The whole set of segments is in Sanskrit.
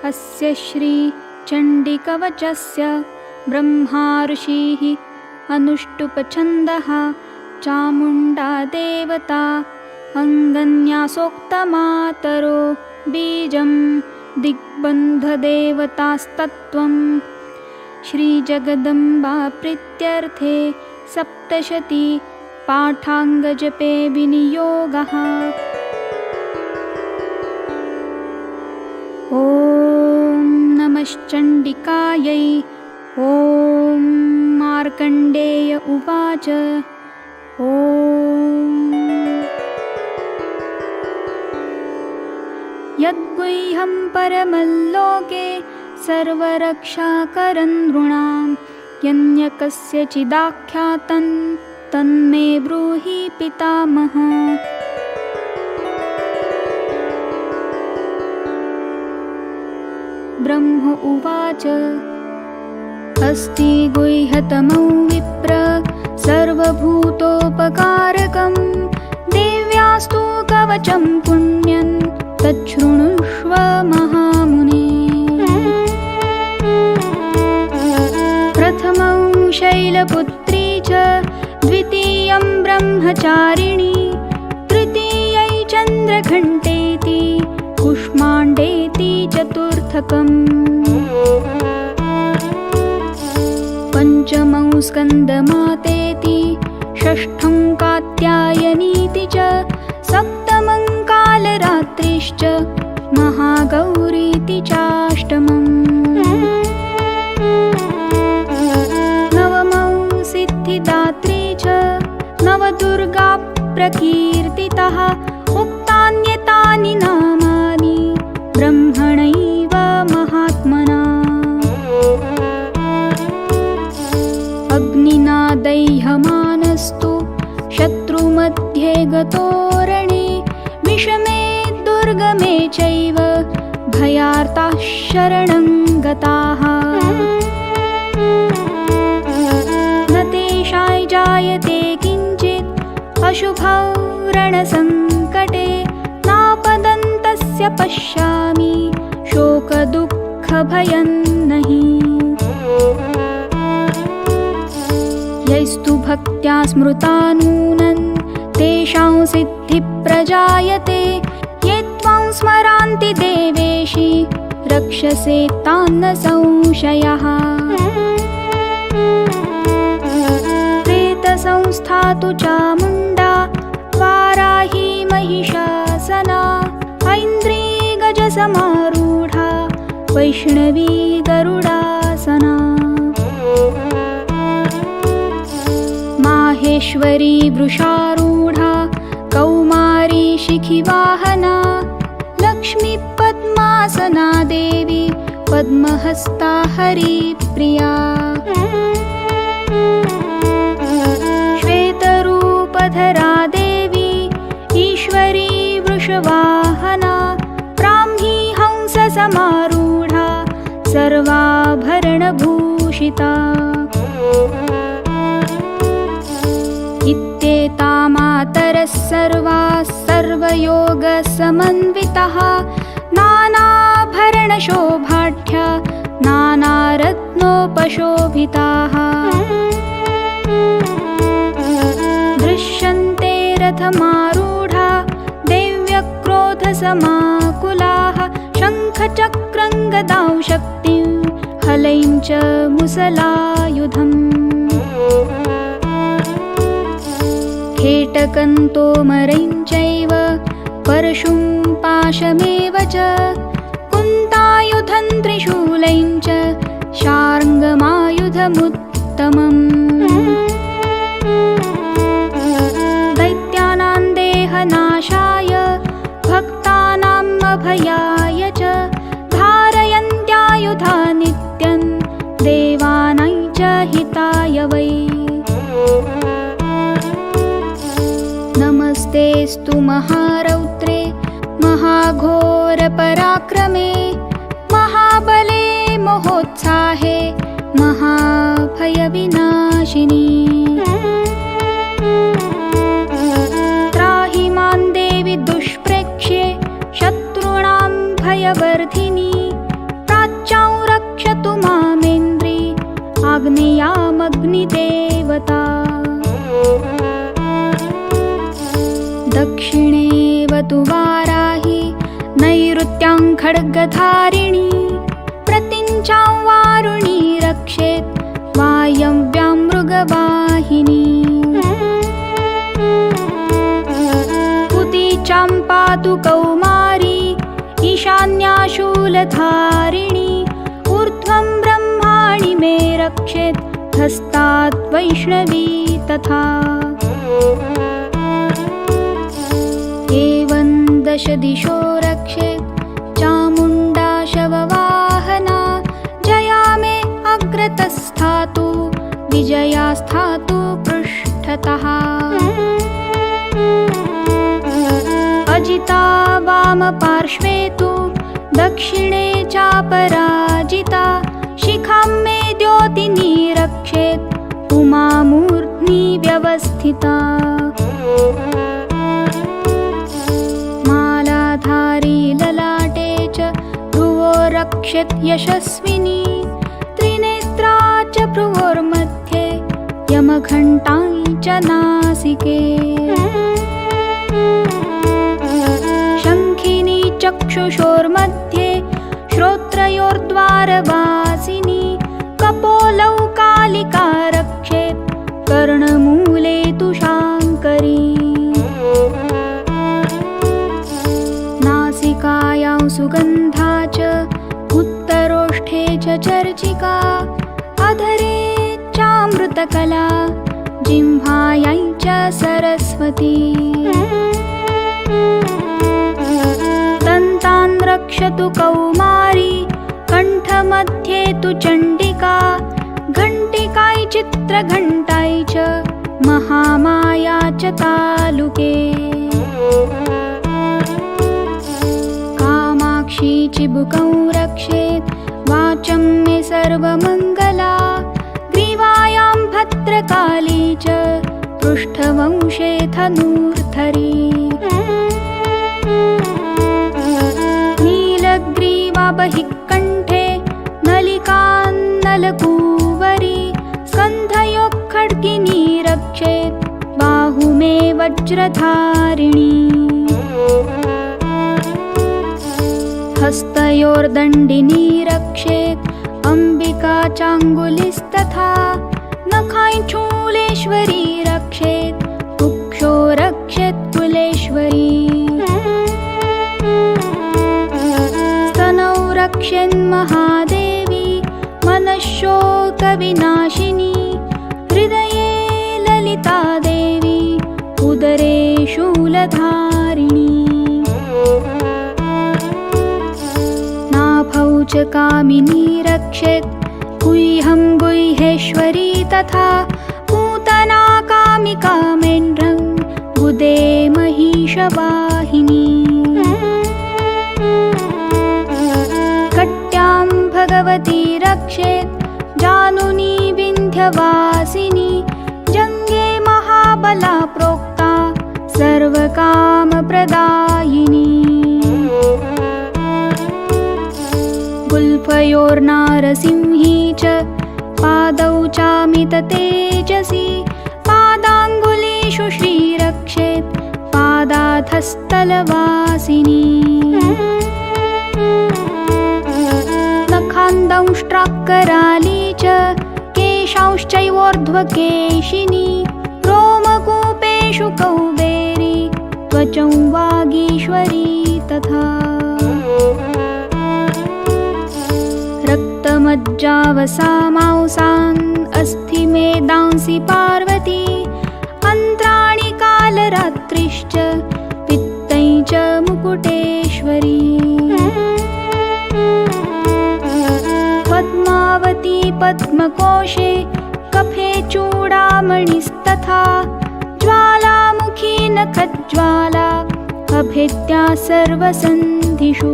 अस्य श्रीचण्डिकवचस्य ब्रह्मा ऋषिः अनुष्टुप्छन्दः चामुण्डा देवता अङ्गन्यासोक्तमातरो बीजं दिग्बन्धदेवतास्तत्त्वम् श्रीजगदम्बा प्रीत्यर्थे सप्तशती पाठाङ्गजपे विनियोगः। ॐ नमश्चण्डिकायै। ॐ मार्कण्डेय उवाच। ॐ यद्गुह्यं परमल्लोके सर्वरक्षाकरं नृणां यन्यकस्यचिदाख्यातं तन्मे ब्रूहि पितामह। ब्रह्म उवाच। अस्ति गुह्यतमं विप्र सर्वभूतोपकारकं देव्यास्तु कवचं पुण्यं तच्छृणुष्व महामुने। प्रथमं शैलपुत्री च द्वितीयं ब्रह्मचारिणी तृतीयै चन्द्रघण्टेति कुष्माण्डेति चतुर्थकम्। पञ्चमं स्कन्दमातेति षष्ठं कात्यायनीति च सप्तमं कालरात्रिश्च महागौरीति चाष्टमम्। नवमं सिद्धिदात्री च नवदुर्गा प्रकीर्तितः उक्तान्येतानि नामानि ब्रह्मणैव महात्मना। अग्निना दह्यमानस्तु शत्रुमध्ये गतोरणे विषमे दुर्गमे चैव भयार्ताः शरणं गताः। न तेषां जायते किञ्चित् अशुभौ रणसङ्कटे नापदन्तस्य पश्यामि शोकदुःखभयं नहि। यैस्तु भक्त्या स्मृता नूनं तेषां सिद्धिप्रजायते ये त्वां स्मरन्ति देवेशि रक्षसे तान् न संशयः। प्रेतसंस्था तु चामुण्डा वाराही महिषासना ऐन्द्री गजसमारूढा वैष्णवी गरुडासना। माहेश्वरी वृषारूढा कौमारी शिखिवाहना लक्ष्मी पद्मासना देवी पद्महस्ता हरिप्रिया। श्वेतरूपधरा देवी ईश्वरी वृषवाहना ब्राह्मी हंससमारूढा सर्वाभरणभूषिता। इत्येता मातरः सर्वाः सर्वयोगसमन्विताः नानाभरणशोभाढ्या नानारत्नोपशोभिताः। दृश्यन्ते रथमारूढा देव्यक्रोधसमाकुलाः शङ्खचक्रं गदां शक्तिं हलैं च मुसलायुधम्। खेटकं तोमरं चैव परशुं पाशमेव च कुन्तायुधं त्रिशूलं च शार्ङ्गमायुधमुत्तमम्। दैत्यानां देहनाशाय भक्तानाम् अभयाय च धारयन्त्यायुधा नित्यं देवानां च हिताय वै। नमस्तेऽस्तु महारौद्रे महाघोरपराक्रमे महाबले महोत्साहे महाभयविनाशिनी। त्राहि मां देवि दुष्प्रेक्ष्ये शत्रूणां भयवर्धिनी त्वमग्निदेवता दक्षिणेव तु वाराहि नैऋत्यां खड्गधारिणी प्रतिञ्चां वारुणी रक्षेत् वायव्यां मृगवाहिनी उतीचां पातु कौमारी ईशान्या शूलधारिणी ऊर्ध्वं ब्रह्माणि मे रक्षेत् हस्तात् वैष्णवी तथा एवं दश दिशो रक्षेत् चामुण्डा शववाहना जया मे अग्रतस्थातु विजया स्थातु पृष्ठतः अजिता वामपार्श्वे तु दक्षिणे चापराजिता शिखां मे द्योतिनी रक्षेत् उमा मूर्ध्नि व्यवस्थिता मालाधारी ललाटे च भ्रुवो रक्षेत् यशस्विनी त्रिनेत्रा च भ्रुवोर्मध्ये यमघण्टां च नासिके शङ्खिनी चक्षुषोर्मध्ये श्रोत्रयोर्द्वारवासिनी कपोलौ कालिका रक्षेत् कर्णमूले तु शाङ्करी नासिकायां सुगन्धा च उत्तरोष्ठे च चर्चिका अधरे चामृतकला जिह्वायै च सरस्वती दन्तान् रक्षतु कौमारी कण्ठमध्ये तु चण्डिका घण्टिकायै चित्रघण्टायै च महामाया च तालुके कामाक्षी चिबुकं रक्षेत् वाचं मे सर्वमङ्गला ग्रीवायां भद्रकाली च पृष्ठवंशे धनुर्धरी नीलग्रीवा बहिः कण्ठे नलिकान्नलकूवरी स्कन्धयोः खड्गिनी रक्षेत् बाहु मे वज्रधारिणी हस्तयोर्दण्डिनी रक्षेत् अम्बिका चाङ्गुलिस्तथा नखाय शूलेश्वरी रक्षेत् कुक्षो रक्षेत् कुलेश्वरी स्तनौ रक्षेन्महादेवी मनश्शोकविनाशिनी हृदये ललिता देवी उदरे शूलधारिणी नाभौ च कामिनी रक्षेत् गुह्यं गुह्येश्वरी तथा पूतना कामिका मेढ्रं गुदे महिषवाहिनी कट्यां भगवती रक्षेत् जानुनी विन्ध्यवासिनी जङ्गे महाबला प्रोक्ता सर्वकामप्रदायिनी गुल्फयोर्नारसिंही च पादौ चामिततेजसी पादाङ्गुलीषु श्रीरक्षेत् पादाधस्तलवासिनी नखान्दंष्ट्राक्कराली च केशांश्चैवोर्ध्वकेशिनी रोमकूपेषु कौबेरी त्वचं वागीश्वरी तथा रक्तमज्जावसामांसान् अस्थिमेदांसि पार्वती अन्त्राणि कालरात्रिश्च पित्तै च मुकुटेश्वरी पद्मावती पद्मकोशे कफे चूडामणिस्तथा ज्वालामुखी नखज्वाला अभेद्या सर्वसन्धिषु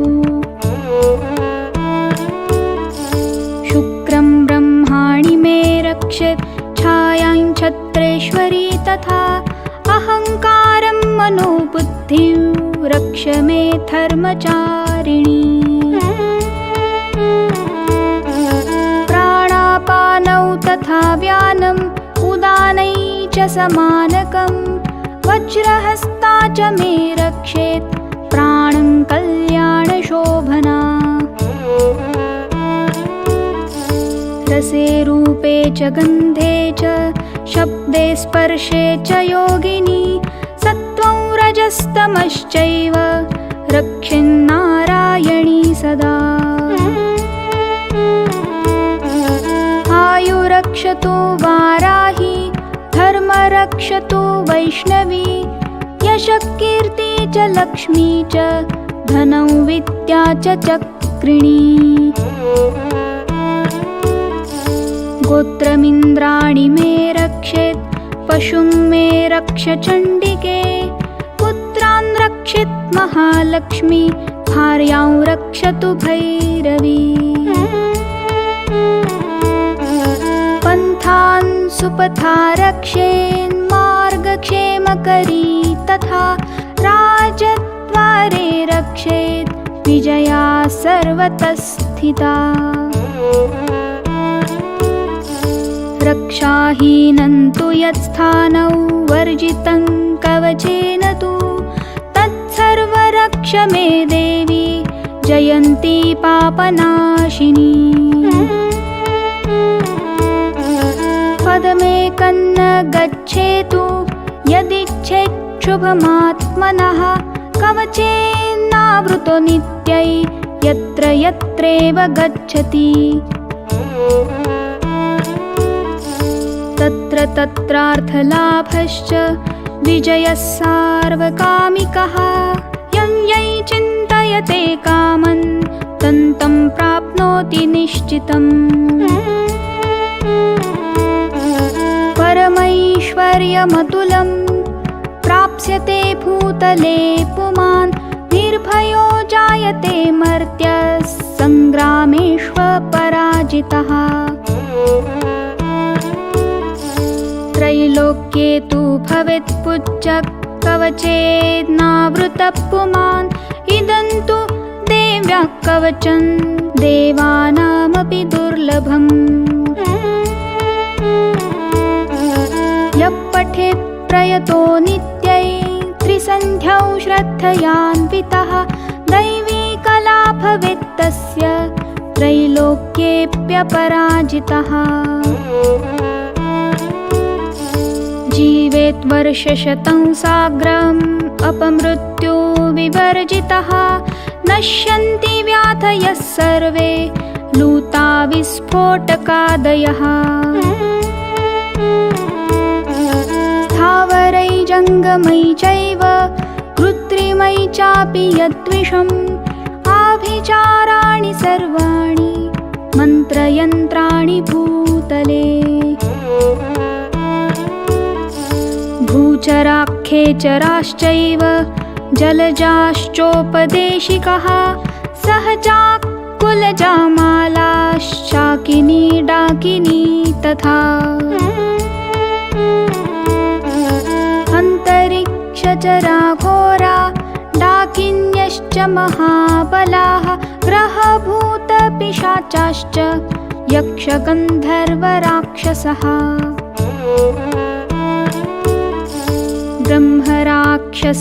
शुक्रं ब्रह्माणि मे रक्षेत् छायां छत्रेश्वरी तथा अहङ्कारं मनोबुद्धिं रक्ष मे धर्मचारिणी प्राणापानौ तथा व्यान समानकं वज्रहस्ता च मे रक्षेत् प्राणं कल्याणशोभना रसे रूपे च गन्धे च शब्दे स्पर्शे च योगिनी सत्त्वं रजस्तमश्चैव रक्षेन्नारायणी सदा आयुरक्षतु वाराही धर्मरक्षतु वैष्णवी यशकीर्ति च लक्ष्मी च धनं विद्या च चक्रिणी गोत्रमिन्द्राणि मे रक्षेत् पशुं मे रक्ष चण्डिके पुत्रान् रक्षेत् महालक्ष्मी भार्यां रक्षतु भैरवी पन्थान् सुपथा रक्षेन्मार्गक्षेमकरी तथा राजद्वारे रक्षेत् विजया सर्वतः स्थिता रक्षाहीनं तु यत्स्थानौ वर्जितं कवचेन तु तत्सर्वरक्ष मे देवी जयन्ती पापनाशिनी पदमेकं न गच्छेतु यदिच्छेच्छुभमात्मनः कवचेन्नावृतो नित्यै यत्र यत्रेव गच्छति तत्र तत्रार्थलाभश्च विजयः सार्वकामिकः यं यै चिन्तयते कामं तं प्राप्नोति निश्चितम् परमैश्वर्यमतुलं प्राप्स्यते भूतले पुमान् निर्भयो जायते मर्त्यः सङ्ग्रामेष्वपराजितः त्रैलोक्ये तु भवेत् पूज्यः कवचेनावृतः पुमान् इदं तु देव्याः कवचं देवानामपि दुर्लभम् यः पठेत् प्रयतो नित्यै त्रिसन्ध्यौ श्रद्धयान्वितः दैवी कला भवेत् तस्य त्रैलोक्येऽप्यपराजितः जीवेत् वर्षशतं साग्रम् अपमृत्यो विवर्जितः नश्यन्ति व्याधयः सर्वे लूता विस्फोटकादयः स्थावरै जङ्गमै चैव कृत्रिमै चापि यद्विषम् आभिचाराणि सर्वाणि मन्त्रयन्त्राणि भूतले भूचराख्येचराश्चैव जलजाश्चोपदेशिकः सहजाकुलजामालाश्चाकिनी डाकिनी तथा अंतरिक्षचराघोरा डाकिन्यश्च महाबलाः ग्रहभूतपिशाचाश्च यक्षगन्धर्वराक्षसः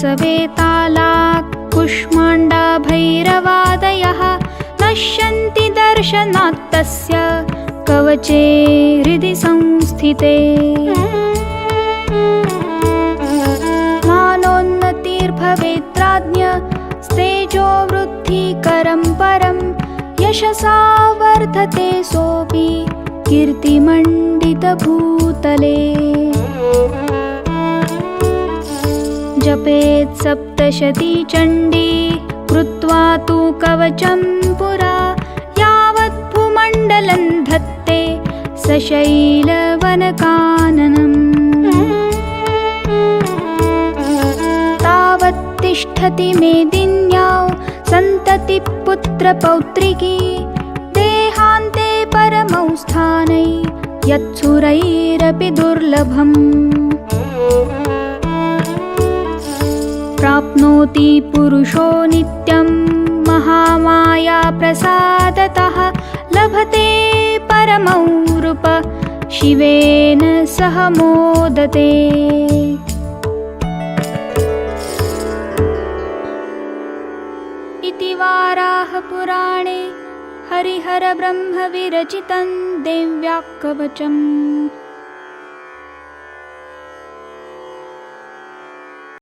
ब्रह्मराक्षसवेतालाः कुष्माण्डा भैरवादयः नश्यन्ति दर्शनात् तस्य कवचे हृदि संस्थिते मानोन्नतिर्भवेद्राज्ञ स्तेजोवृद्धिकरं परं यशसा वर्धते सोऽपि कीर्तिमण्डितभूतले जपेत् सप्तशती चण्डी कृत्वा तु कवचं पुरा यावत् भूमण्डलं धत्ते सशैलवनकाननम् तावत् तिष्ठति मेदिन्यां सन्ततिपुत्रपौत्रिकी देहान्ते परमौ स्थानै यत्सुरैरपि दुर्लभम् प्राप्नोति पुरुषो नित्यं महामाया प्रसादतः लभते परमौ रूप शिवेन सह मोदते। इति वाराहपुराणे हरिहरब्रह्मविरचितं देव्याः कवचम्।